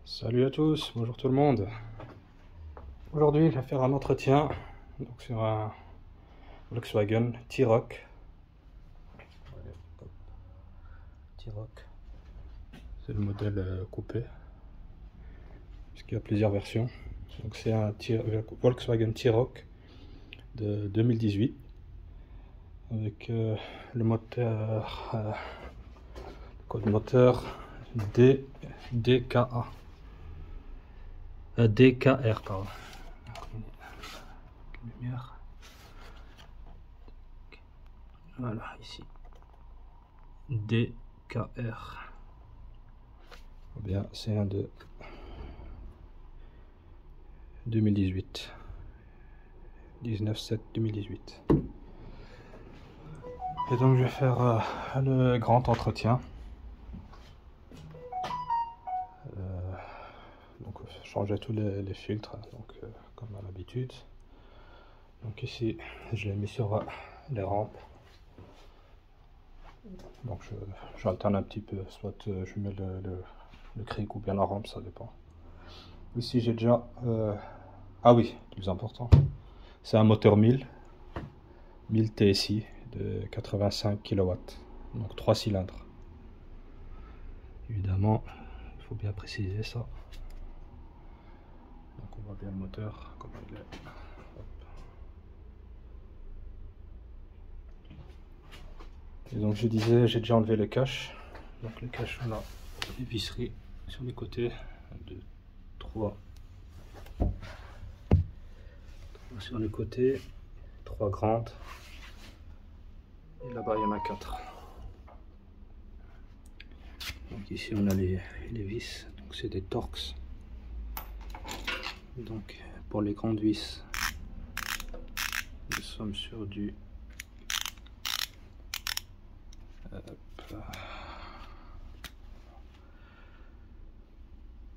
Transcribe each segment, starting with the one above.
Salut à tous, bonjour tout le monde. Aujourd'hui, je vais faire un entretien donc sur un Volkswagen T-Roc. T-Roc, c'est le modèle coupé, puisqu'il y a plusieurs versions. Donc c'est un Volkswagen T-Roc de 2018 avec le moteur code moteur DKA. DKR, pardon. Lumière. Voilà, ici. DKR. Ou bien, c'est un de 2018. 19/7/2018. Et donc, je vais faire le grand entretien. Donc changer tous les filtres, donc comme à l'habitude. Donc ici je l'ai mis sur les rampes, donc j'alterne un petit peu, soit je mets le cric ou bien la rampe, ça dépend. Ici j'ai déjà ah oui, le plus important, c'est un moteur 1000 TSI de 85 kW, donc 3 cylindres. Évidemment il faut bien préciser ça. Donc on voit bien le moteur, comment il est. Hop. Et donc je disais, j'ai déjà enlevé le cache. Donc le cache, on a les visseries sur les côtés. 1, 2, 3. 3 sur les côtés, 3 grandes. Et là-bas il y en a 4. Donc ici on a les vis, donc c'est des Torx. Donc pour les grandes vis, nous sommes sur du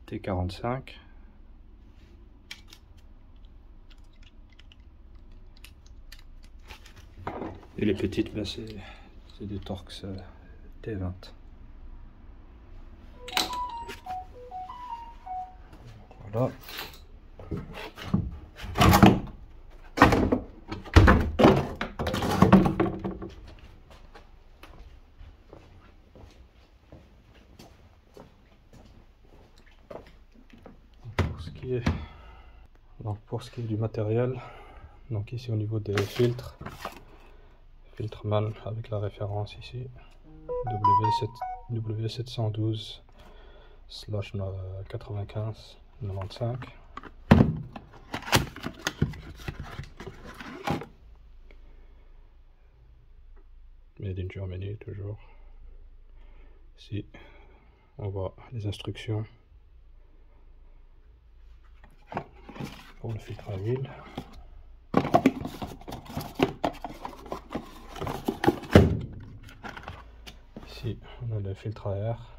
T45. Et les petites, ben c'est des Torx T20. Voilà. Pour ce qui est du matériel, donc ici au niveau des filtres, Filtrman avec la référence ici W7/95/95. Made in Germany toujours. Ici on voit les instructions pour le filtre à huile. Ici on a le filtre à air.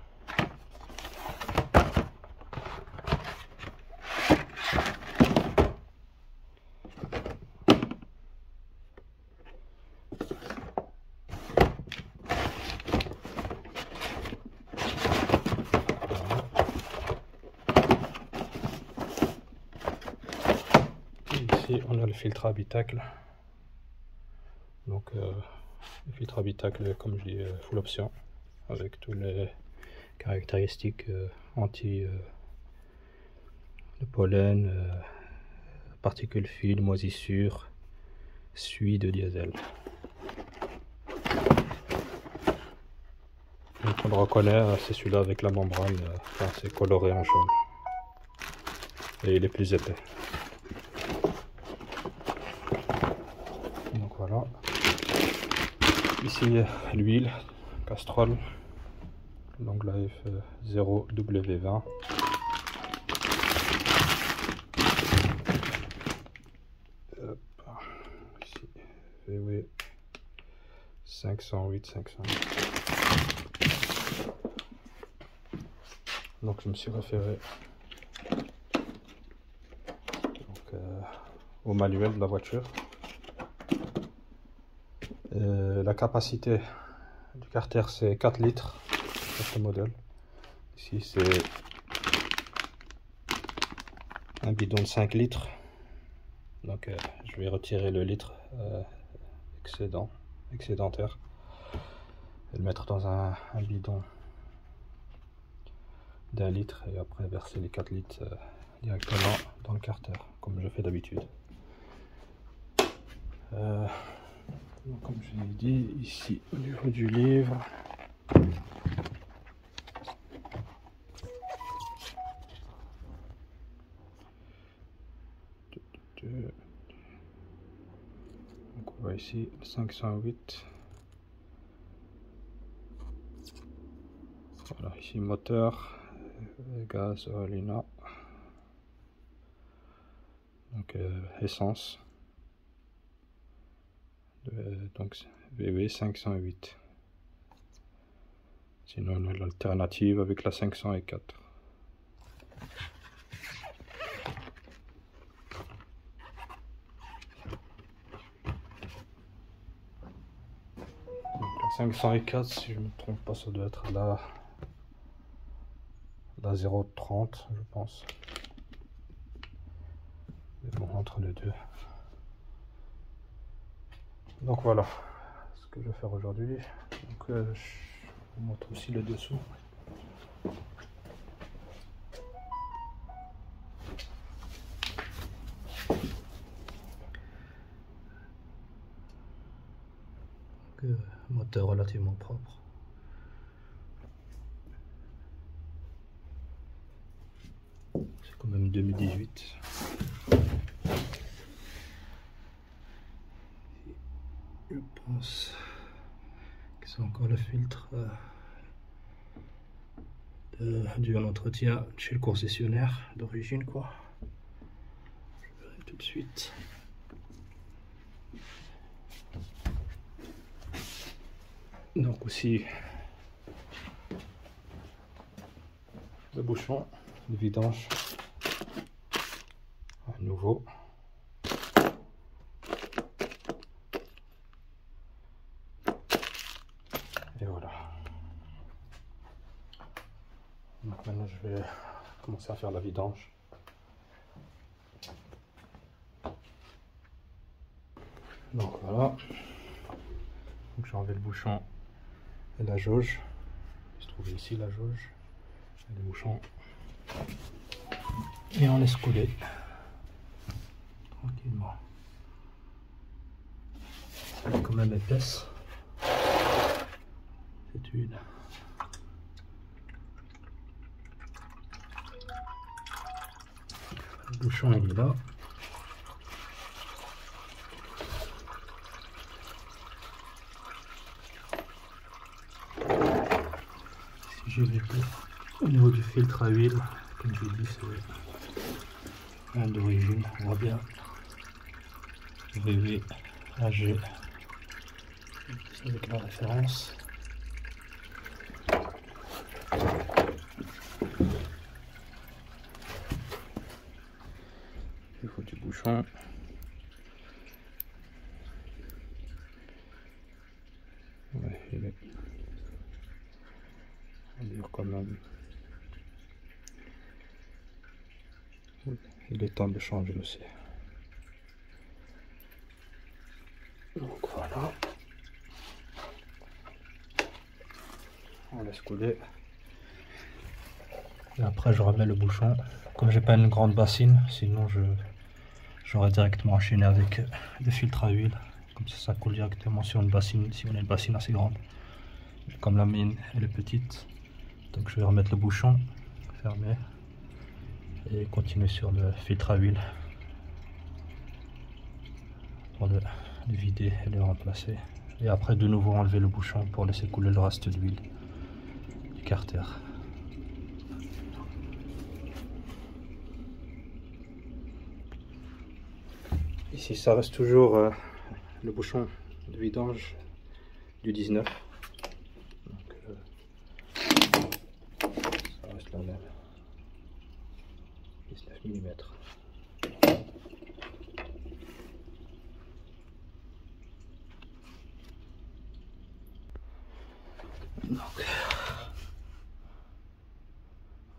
Ici on a le filtre habitacle. Donc le filtre habitacle, comme je dis, full option, avec toutes les caractéristiques anti le pollen, particules fines, moisissures, suie de diesel. Donc on le reconnaît, c'est celui-là avec la membrane, enfin, c'est coloré en jaune. Et il est plus épais. Donc voilà. Ici l'huile Castrol, donc la F0W20. Ici VW 508/500. Donc je me suis référé donc, au manuel de la voiture. La capacité du carter c'est 4 litres sur ce modèle. Ici c'est un bidon de 5 litres. Donc je vais retirer le litre excédentaire et le mettre dans un bidon d'1 litre et après verser les 4 litres directement dans le carter comme je fais d'habitude. Comme je l'ai dit, ici au niveau du livre, donc on voit ici 508. Voilà, ici moteur, gaz, Olina, donc essence, donc VV 508. Sinon on a l'alternative avec la 504. Donc la 504, si je ne me trompe pas, ça doit être la 0,30 je pense. Mais bon, entre les deux. Donc voilà ce que je vais faire aujourd'hui. Donc je vous montre aussi le dessous. Donc, moteur relativement propre. C'est quand même 2018. Je pense que c'est encore le filtre dû à l'entretien chez le concessionnaire d'origine, quoi. Je verrai tout de suite. Donc aussi le bouchon de vidange à nouveau. Et voilà. Donc maintenant je vais commencer à faire la vidange. Donc voilà. Donc j'ai enlevé le bouchon et la jauge. Il se trouve ici la jauge et le bouchon. Et on laisse couler tranquillement. Elle est quand même épaisse, cette huile. Le bouchon il est là. Si je vais au niveau du filtre à huile, comme je l'ai dit, c'est un d'origine, on voit bien. VV AG avec la référence. Il faut du bouchon. Ouais, il dure quand même. Il est temps de changer aussi. Donc voilà. On laisse couler. Et après je remets le bouchon. Comme j'ai pas une grande bassine, sinon j'aurais directement enchaîné avec des filtres à huile. Comme ça coule directement sur une bassine, si on a une bassine assez grande. Comme la mienne elle est petite, donc je vais remettre le bouchon, fermer et continuer sur le filtre à huile pour le vider et le remplacer. Et après de nouveau enlever le bouchon pour laisser couler le reste d'huile du carter. Ici ça reste toujours le bouchon de vidange du 19. Donc, ça reste la même. 19 mm.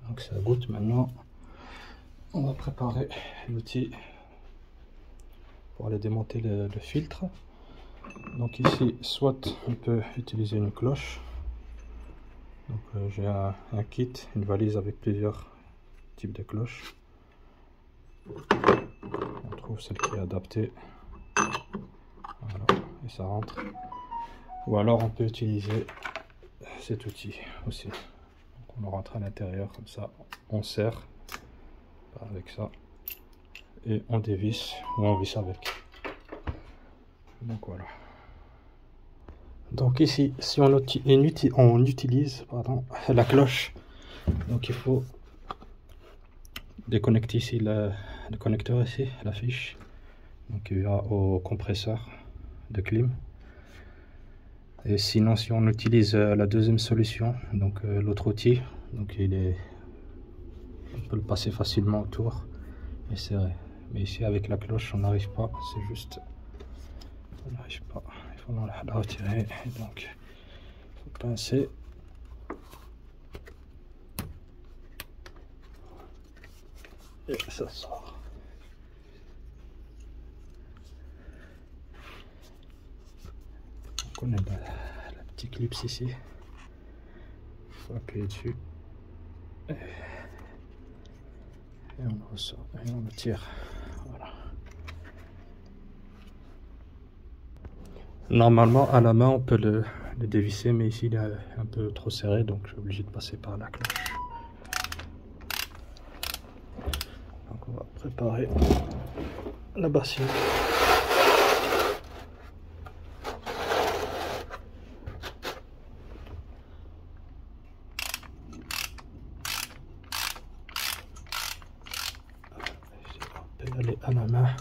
Donc ça goûte maintenant. on va préparer l'outil pour aller démonter le filtre. Donc ici, soit on peut utiliser une cloche. Donc j'ai un kit, une valise avec plusieurs types de cloches. On trouve celle qui est adaptée. Voilà, et ça rentre. Ou alors on peut utiliser cet outil aussi. Donc on le rentre à l'intérieur comme ça, on serre avec ça et on dévisse ou on visse avec. Donc voilà. Donc ici, si on utilise la cloche, donc il faut déconnecter ici le connecteur ici, la fiche. Donc il va au compresseur de clim. Et sinon, si on utilise la deuxième solution, donc l'autre outil, donc on peut le passer facilement autour et serrer. Mais ici avec la cloche, on n'arrive pas. C'est juste, on n'arrive pas. Il faut la retirer. Et donc, il faut pincer. Et ça sort. Donc on a la petite clip ici. Il faut appuyer dessus. Et on ressort et on le tire. Voilà. Normalement à la main on peut le dévisser, mais ici il est un peu trop serré, donc je suis obligé de passer par la cloche. Donc on va préparer la bassine. Je vais aller à la main.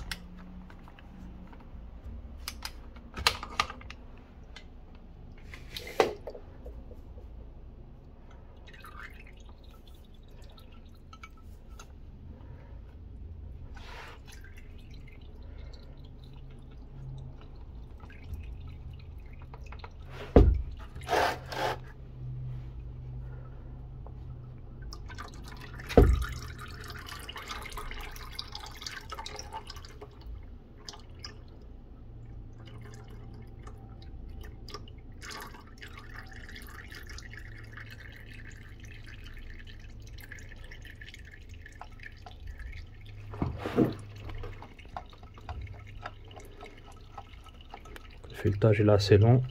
Le filetage est là assez long.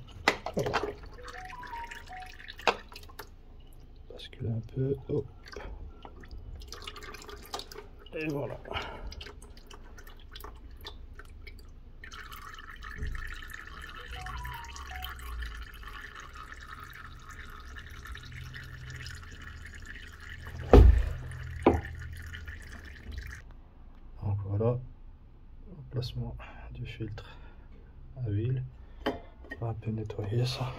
Bascule un peu. Hop. Et voilà. Donc voilà, remplacement du filtre à huile. On va un peu nettoyer ça.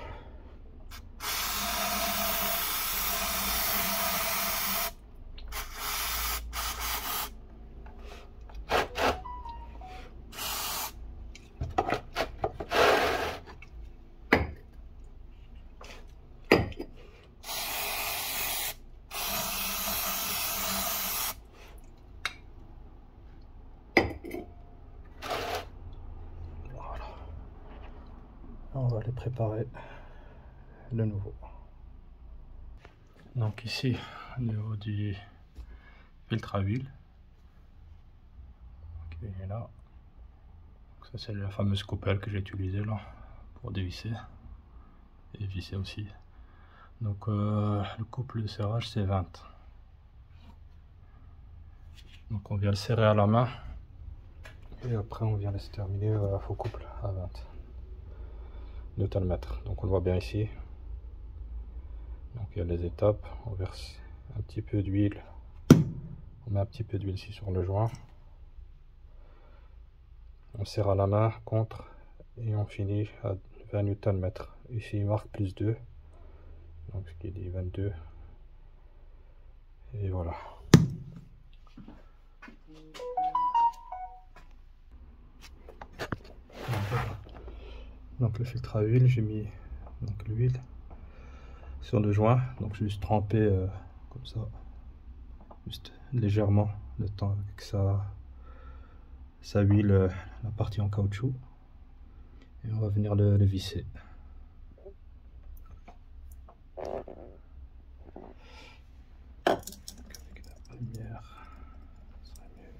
On va les préparer de nouveau. Donc ici, au niveau du filtre à huile, il est là. Ça c'est la fameuse coupelle que j'ai utilisée là pour dévisser et visser aussi. Donc le couple de serrage c'est 20. Donc on vient le serrer à la main et après on vient laisser terminer au couple à 20 Nm. Donc on le voit bien ici. Donc il y a les étapes, on verse un petit peu d'huile, on met un petit peu d'huile ici sur le joint, on serre à la main contre et on finit à 20 Nm. Ici il marque plus 2, donc ce qui dit 22, et voilà. Donc le filtre à huile, j'ai mis l'huile sur le joint, donc j'ai juste trempé comme ça juste légèrement, le temps que ça huile la partie en caoutchouc. Et on va venir le visser. Avec la lumière, ça serait mieux.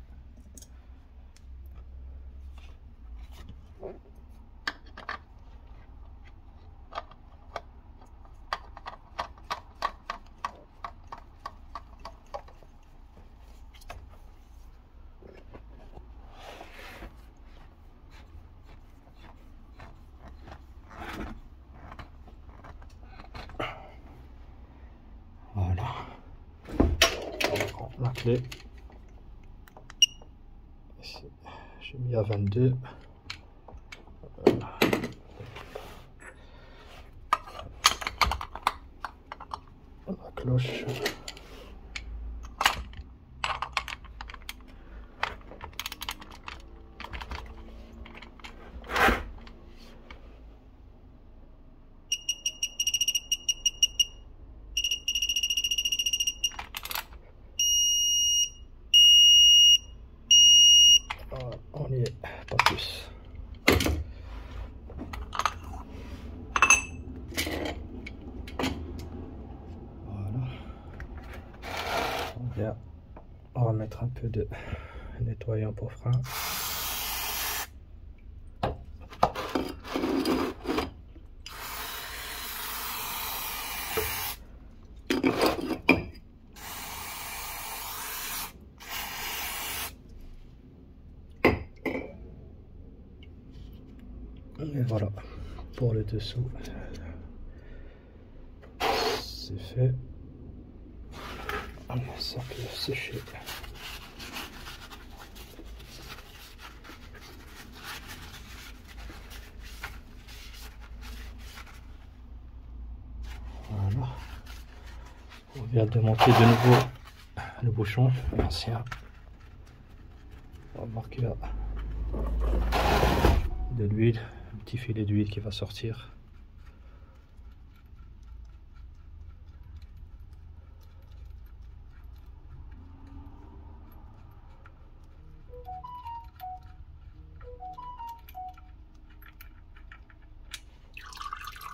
Voilà. On prend la clé. Ici, j'ai mis à 22. Voilà. La cloche. On y est, pas plus. Voilà. On va mettre un peu de nettoyant pour frein. Et voilà, pour le dessous, c'est fait. Ça peut sécher. Voilà. On vient de monter de nouveau le bouchon, l'ancien. On va marquer là de l'huile, un petit filet d'huile qui va sortir.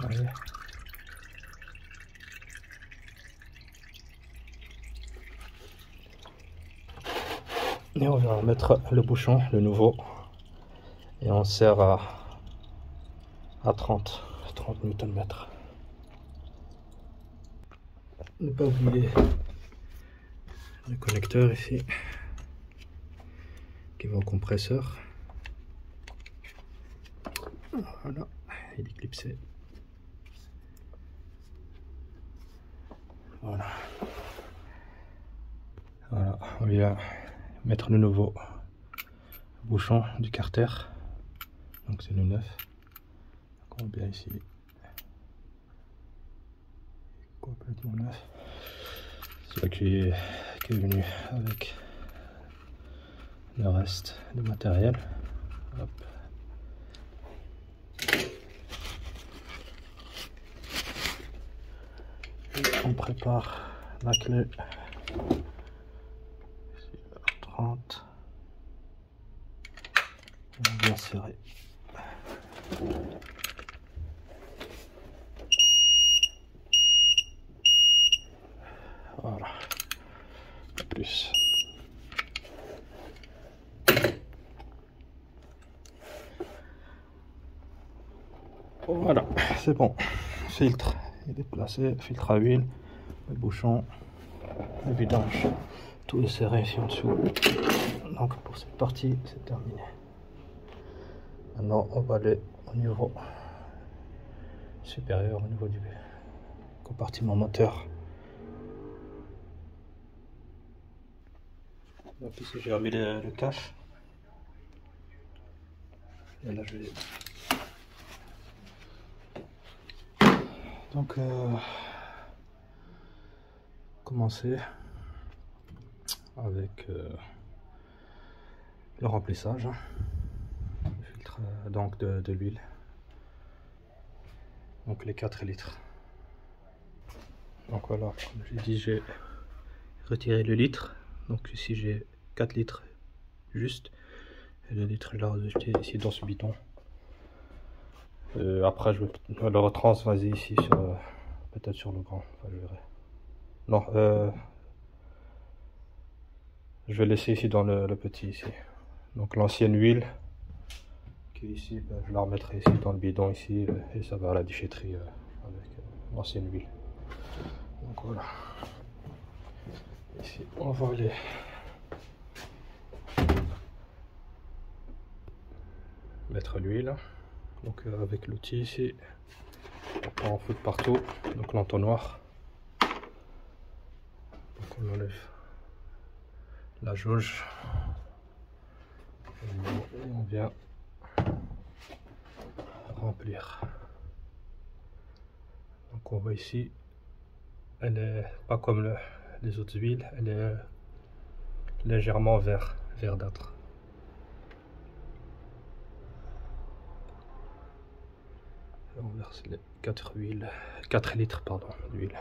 Allez. Et on va mettre le bouchon, le nouveau, et on serre à 30 Nm. Ne pas oublier le connecteur ici qui va au compresseur. Voilà, il est clipsé. Voilà. Voilà, on vient mettre le nouveau bouchon du carter. Donc c'est le neuf. Donc on voit bien ici. Complètement neuf. C'est là qui est venu avec le reste du matériel. Hop. Et on prépare la clé. Ici, 30. On va bien serrer. Voilà. Pas plus. Voilà, c'est bon. Filtre, il est placé. Filtre à huile, le bouchon, le vidange. Tout est serré ici en dessous. Donc pour cette partie, c'est terminé. Maintenant, on va aller au niveau supérieur, au niveau du compartiment moteur. Donc ici, j'ai remis le cache. Et là, je vais... Donc, commencer avec le remplissage. Le filtre donc de l'huile. Donc les 4 litres. Donc voilà, comme j'ai dit, j'ai retiré le litre Donc ici j'ai 4 litres juste, et le litre là ici dans ce bidon. Après je vais le retransvaser ici sur peut-être sur le grand, enfin, je verrai. Non, je vais laisser ici dans le petit ici. Donc l'ancienne huile qui est ici, ben, je la remettrai ici dans le bidon ici et ça va à la déchetterie avec l'ancienne huile. Donc voilà. Ici on va aller mettre l'huile. Donc avec l'outil ici, on en fout partout. Donc l'entonnoir. Donc on enlève la jauge et on vient remplir. Donc on voit ici, elle est pas comme les autres huiles, elle est légèrement verdâtre. On verse les 4 litres pardon, d'huile.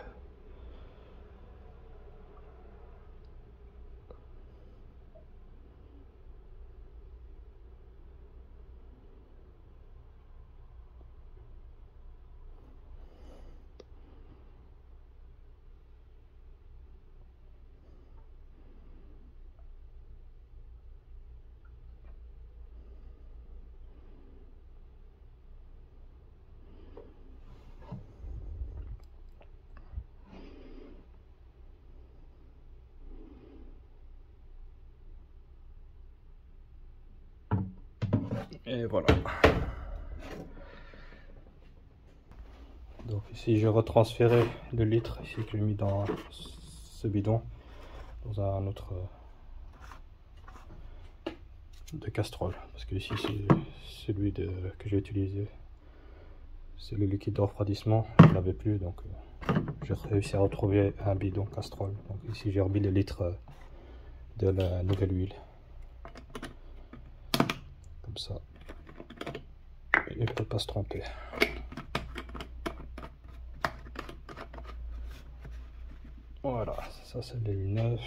Et voilà. Donc ici je retransférais le litre ici que j'ai mis dans ce bidon dans un autre de casserole, parce que ici c'est celui que j'ai utilisé, c'est le liquide de refroidissement, je l'avais plus, donc j'ai réussi à retrouver un bidon casserole. Donc ici j'ai remis le litre de la nouvelle huile, comme ça il ne peut pas se tromper. Voilà, ça c'est l'huile neuve.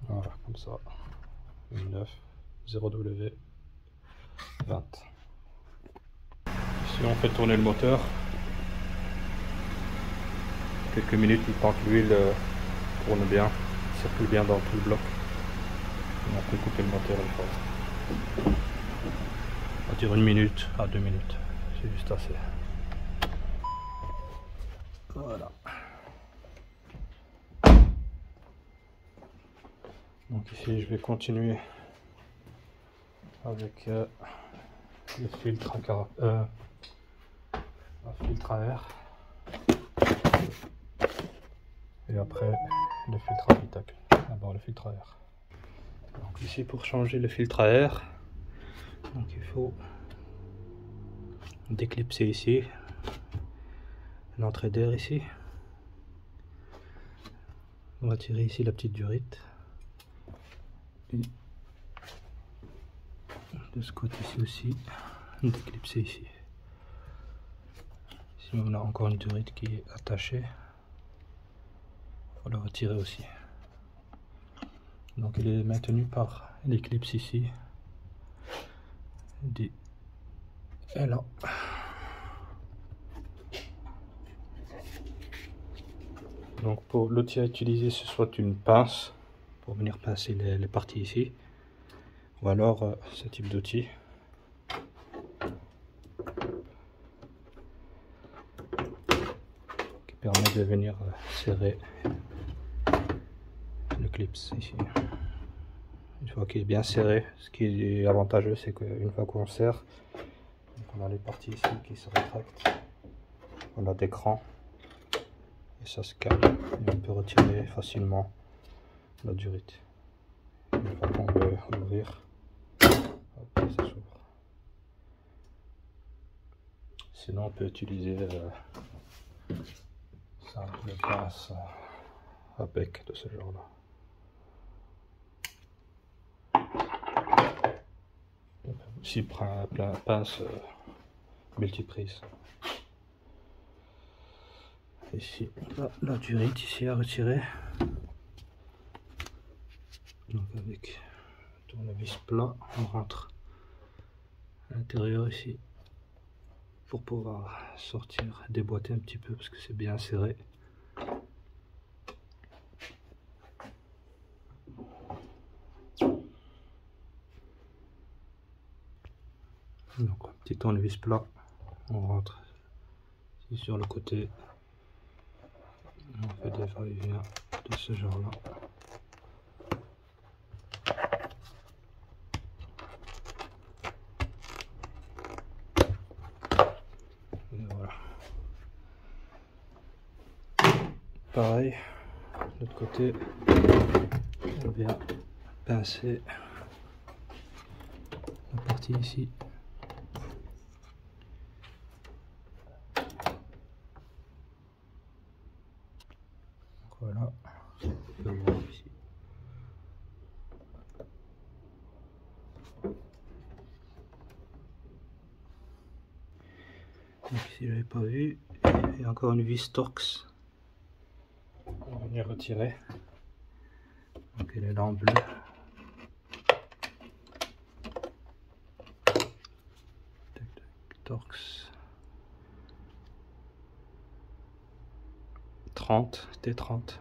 Voilà, comme ça. Huile neuve, 0W 20. Ici on fait tourner le moteur. Quelques minutes, le temps que l'huile tourne bien, circule bien dans tout le bloc. Et on peut couper le moteur une fois. On va dire 1 minute à 2 minutes, c'est juste assez. Voilà. Donc ici je vais continuer avec le filtre à air et après le filtre à habitacle. D'abord le filtre à air. Donc ici pour changer le filtre à air, donc il faut déclipser ici l'entrée d'air ici. On va tirer ici la petite durite. Et de ce côté-ci aussi, déclipser ici. Si on a encore une durite qui est attachée, il faut la retirer aussi. Donc il est maintenu par l'éclipse ici. Et là. Donc pour l'outil à utiliser, ce soit une pince pour venir pincer les parties ici, ou alors ce type d'outil. Qui permet de venir serrer le clip ici. Une fois qu'il est bien serré, ce qui est avantageux, c'est qu'une fois qu'on serre, on a les parties ici qui se rétractent. On a d'écran et ça se calme et on peut retirer facilement la durite. Une fois qu'on veut ouvrir, hop, ça s'ouvre. Sinon on peut utiliser le pince à bec de ce genre là. On peut aussi prendre un pince multiprise. Ici on a la durite ici à retirer. Donc avec tournevis plat, on rentre à l'intérieur ici pour pouvoir sortir, déboîter un petit peu parce que c'est bien serré. Donc un petit tournevis plat, on rentre ici sur le côté, on fait des va-et-vient de ce genre là. Et voilà. Pareil, de l'autre côté, on vient pincer la partie ici. Donc voilà, on peut voir ici. Donc ici j'avais pas vu, il y a encore une vis Torx. On va venir retirer. Donc elle est là en bleu. Torx 30 T30.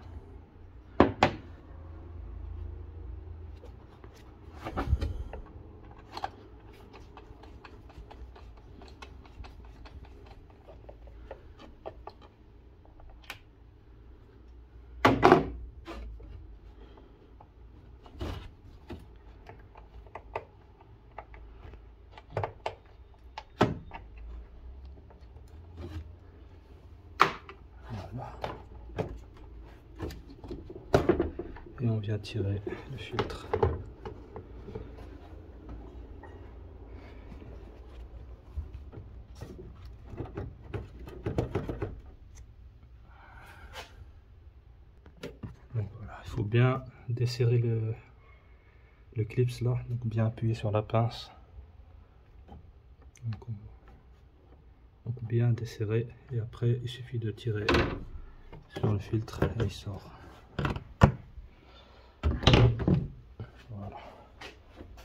Voilà. Et on vient tirer le filtre. Donc voilà, il faut bien desserrer le clips là, donc bien appuyer sur la pince. Donc bien desserrer et après il suffit de tirer sur le filtre et il sort. Voilà.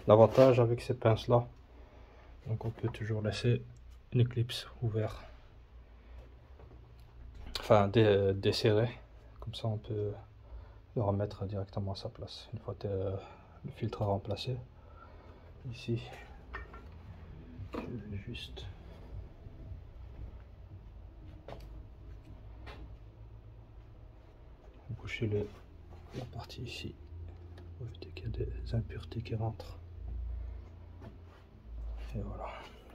L'avantage avec ces pinces là, donc on peut toujours laisser une éclipse ouverte, enfin desserrer, comme ça on peut le remettre directement à sa place une fois que le filtre est remplacé. Ici je vais juste boucher la partie ici pour éviter qu'il y ait des impuretés qui rentrent. Et voilà.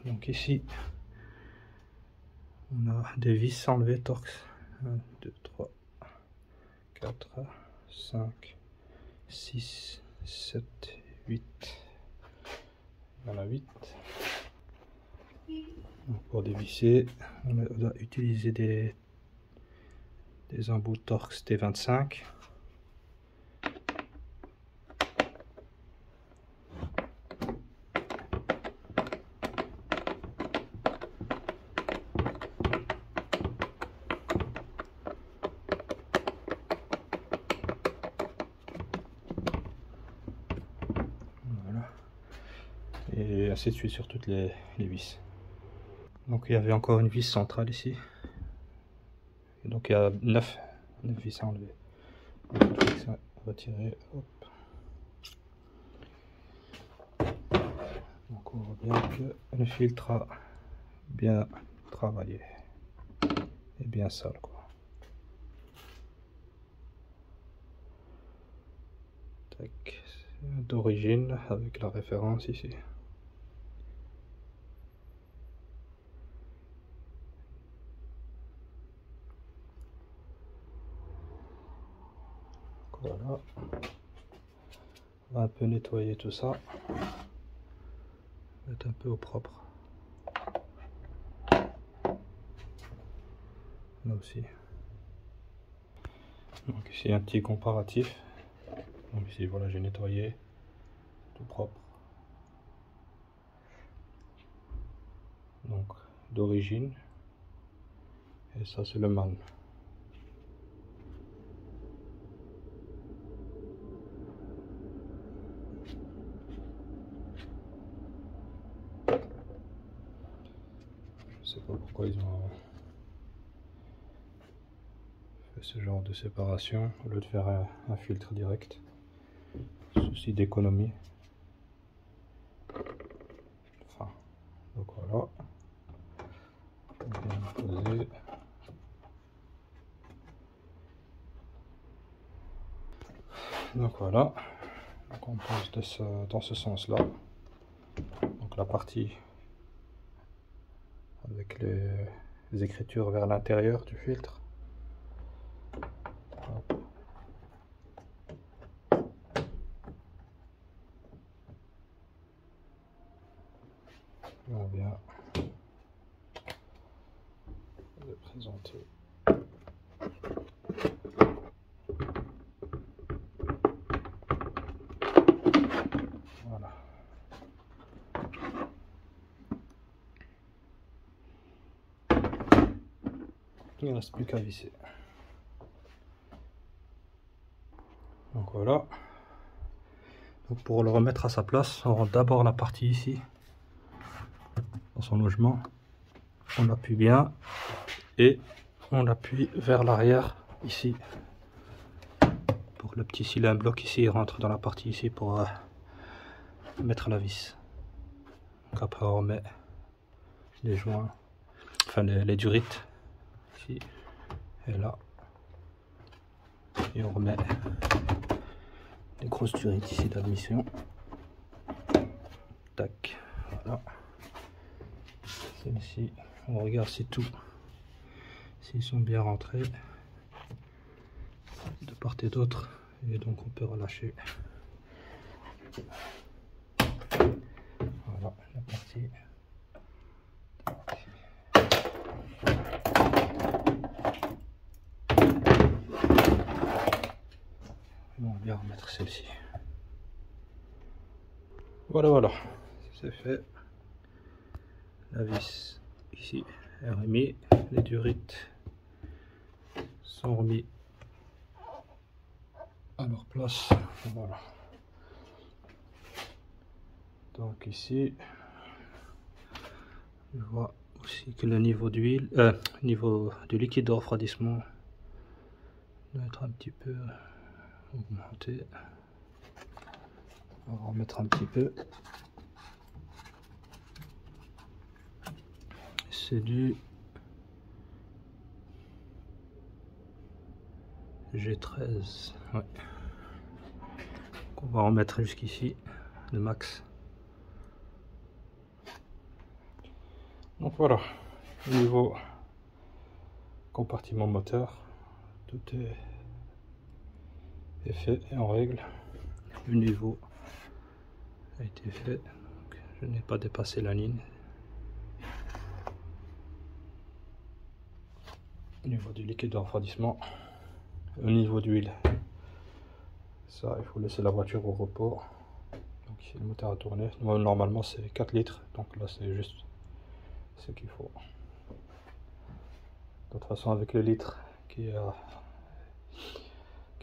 Donc ici on a des vis enlevées Torx. 1, 2, 3, 4, 5, 6, 7, 8. Il y en a 8. Donc pour dévisser, on va utiliser des embouts Torx T25. Voilà. Et ainsi de suite sur toutes les vis. Donc il y avait encore une vis centrale ici. Et donc il y a 9 vis à enlever. Donc, retirer, hop. Donc on voit bien que le filtre a bien travaillé et bien sale quoi. D'origine avec la référence ici. Voilà. On va un peu nettoyer tout ça. Mettre un peu au propre. Là aussi. Donc ici un petit comparatif. Donc ici voilà, j'ai nettoyé, tout propre. Donc d'origine. Et ça c'est le man. sais pas pourquoi ils ont fait ce genre de séparation au lieu de faire un filtre direct. Souci d'économie. Enfin, donc voilà. Bien poser. Donc voilà. Donc on pose dans ce sens-là. Donc la partie avec les écritures vers l'intérieur du filtre. Hop. Et on vient le présenter. Voilà. Il ne reste plus qu'à visser. Donc voilà. Donc pour le remettre à sa place, on rentre d'abord la partie ici, dans son logement. On appuie bien et on appuie vers l'arrière ici. Pour le petit cylindre bloc ici, il rentre dans la partie ici pour mettre la vis. Donc après on remet les joints, enfin les durites ici et là. Et on remet les grosses durites ici d'admission. Tac, voilà. Celle-ci, on regarde si tout, s'ils sont bien rentrés de part et d'autre, et donc on peut relâcher. Voilà la partie. Et on va bien remettre celle-ci. Voilà, c'est fait. La vis ici est remise, les durites sont remis à leur place. Voilà. Donc ici, je vois aussi que le niveau d'huile, niveau du liquide de refroidissement doit être un petit peu augmenté. On va remettre un petit peu. C'est du G13. Ouais. On va remettre jusqu'ici le max. Donc voilà, au niveau compartiment moteur, tout est fait et en règle. Le niveau a été fait, donc je n'ai pas dépassé la ligne. Au niveau du liquide de refroidissement, au niveau d'huile, ça il faut laisser la voiture au repos. Donc ici le moteur a tourné, normalement c'est 4 litres, donc là c'est juste ce qu'il faut. De toute façon avec le litre que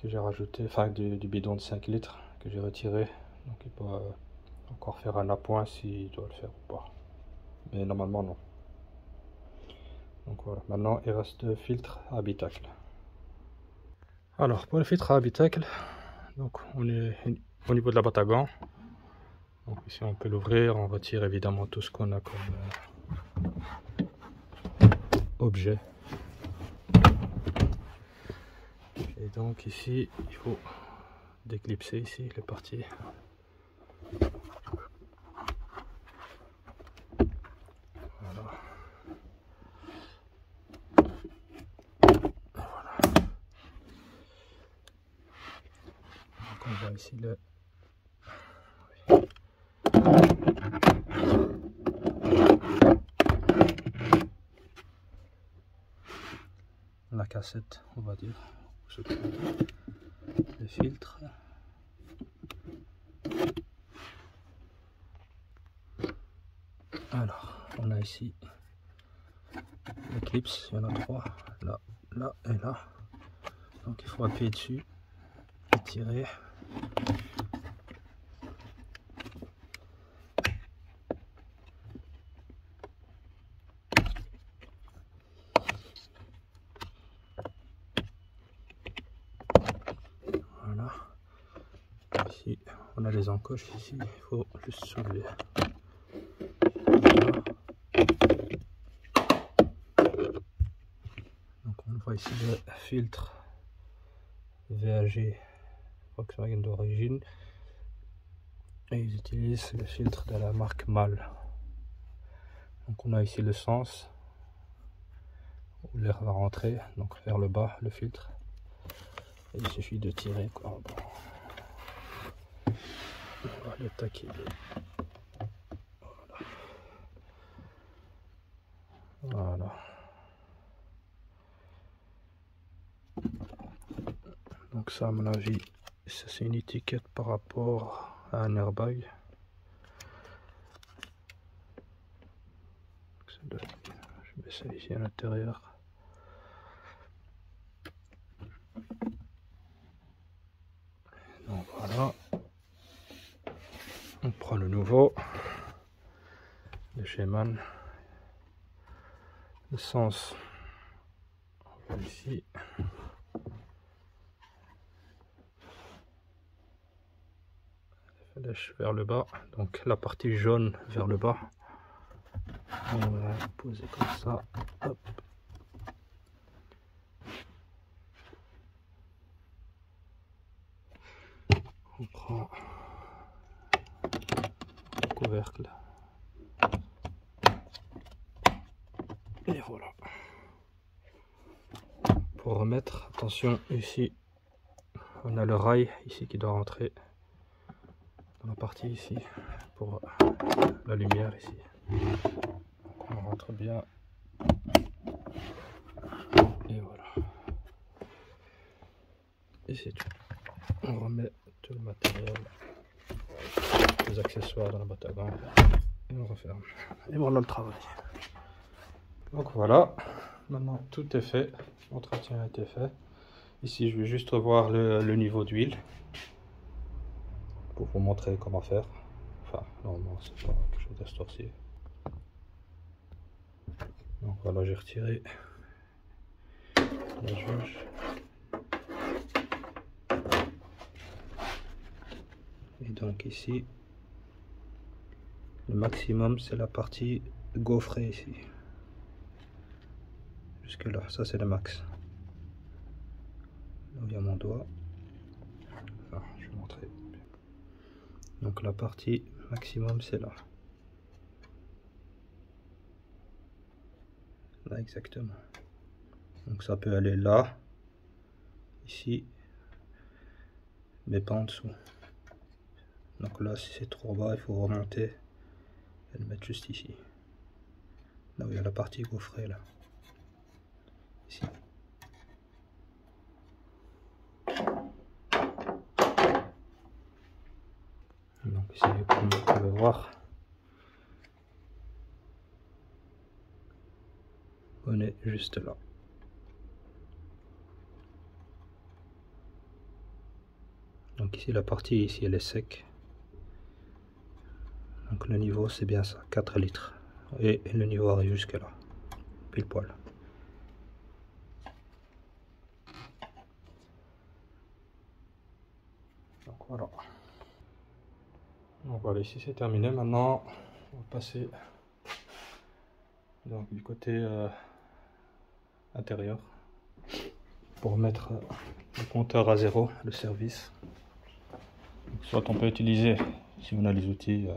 j'ai rajouté, enfin du bidon de 5 litres que j'ai retiré, donc il peut encore faire un appoint s'il doit le faire ou pas, mais normalement non. Donc voilà, maintenant il reste le filtre à habitacle. Alors pour le filtre à habitacle, donc on est au niveau de la boîte à gants. Donc ici on peut l'ouvrir, on retire évidemment tout ce qu'on a comme objet. Et donc ici il faut déclipser ici les parties. Voilà. Donc on voit ici le la cassette, on va dire, où se trouve le filtre. Alors, on a ici les clips, il y en a 3, là, là et là. Donc il faut appuyer dessus et tirer. ici on a les encoches, ici il faut juste soulever. Voilà. Donc on voit ici le filtre VAG Volkswagen d'origine, et ils utilisent le filtre de la marque MAL. Donc on a ici le sens où l'air va rentrer, donc vers le bas le filtre, et il suffit de tirer quoi. Bon. On va le taquer. Voilà. Donc ça à mon avis, ça c'est une étiquette par rapport à un airbag. Je mets ça ici à l'intérieur. Donc voilà. On prend le nouveau de chez MAN. Le sens, on va ici. Flèche vers le bas, donc la partie jaune vers le bas. On va la poser comme ça. Hop. On prend le couvercle. Et voilà. Pour remettre, attention, ici, on a le rail ici qui doit rentrer dans la partie ici pour la lumière ici. Donc on rentre bien. Et voilà. Et c'est tout. On remet tout le matériel, les accessoires dans la boîte à gants et on referme. Et voilà le travail. Donc voilà, maintenant tout est fait, l'entretien a été fait. Ici je vais juste revoir le niveau d'huile pour vous montrer comment faire. Enfin normalement c'est pas quelque chose de sorcier. Donc voilà, j'ai retiré la jauge. Et donc ici le maximum c'est la partie gaufrée ici. Jusque là, ça c'est le max. Là où il y a mon doigt. Enfin, je vais montrer. Donc la partie maximum c'est là. Là exactement. Donc ça peut aller là, ici, mais pas en dessous. Donc là si c'est trop bas, il faut remonter et le mettre juste ici. Là où il y a la partie gaufrée là. Ici. Donc ici comme vous pouvez voir, on est juste là. Donc ici la partie ici elle est sec. Donc le niveau c'est bien ça, 4 litres. Et le niveau arrive jusque là, pile poil. Donc voilà. Donc voilà, ici c'est terminé. Maintenant on va passer donc du côté intérieur pour mettre le compteur à zéro, le service. Donc, soit on peut utiliser, si on a les outils,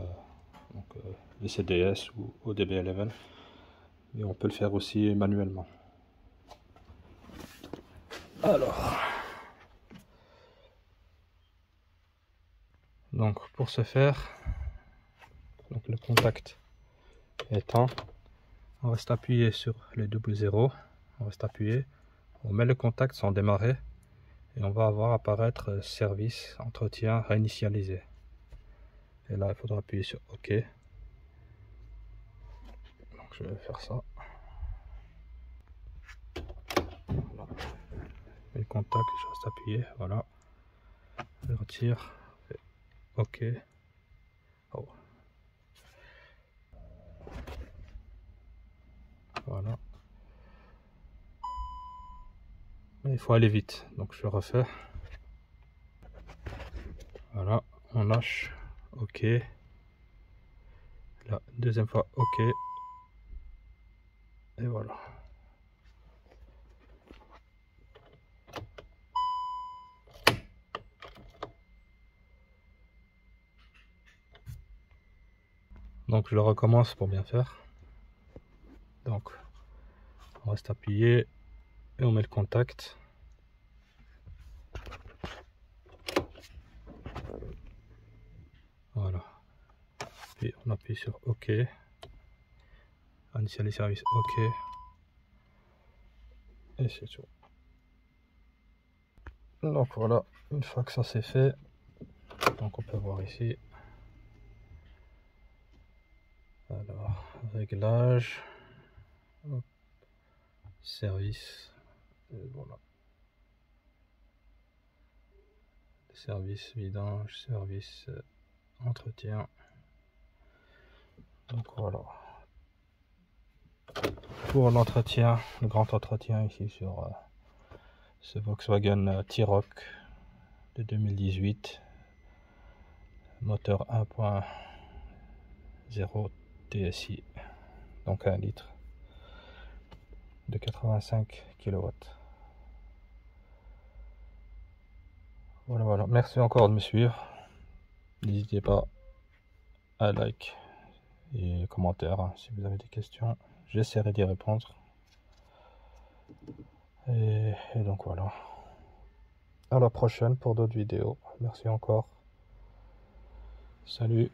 les CDS ou ODB11, et on peut le faire aussi manuellement. Alors, donc pour ce faire, donc le contact étant, on reste appuyé sur le double zéro, on reste appuyé, on met le contact sans démarrer et on va avoir apparaître service entretien réinitialisé. Et là il faudra appuyer sur OK. Donc je vais faire ça. Voilà. Et le contact, je reste appuyé, voilà. Je retire, OK. Oh. Voilà. Mais il faut aller vite, donc je refais. Voilà, on lâche, ok. La deuxième fois, ok. Et voilà. Donc je le recommence pour bien faire. Donc on reste appuyé et on met le contact. Voilà. Puis on appuie sur OK. Initialiser les services, OK. Et c'est tout. Donc voilà, une fois que ça c'est fait, donc on peut voir ici. Alors, réglage, hop, service, et voilà. Service vidange, service entretien. Donc voilà. Pour l'entretien, le grand entretien ici sur ce Volkswagen T-Roc de 2018, moteur 1.0 TSI, donc 1 litre de 85 kW. Voilà, merci encore de me suivre. N'hésitez pas à like et commentaires hein, si vous avez des questions. J'essaierai d'y répondre. Et donc voilà. À la prochaine pour d'autres vidéos. Merci encore. Salut.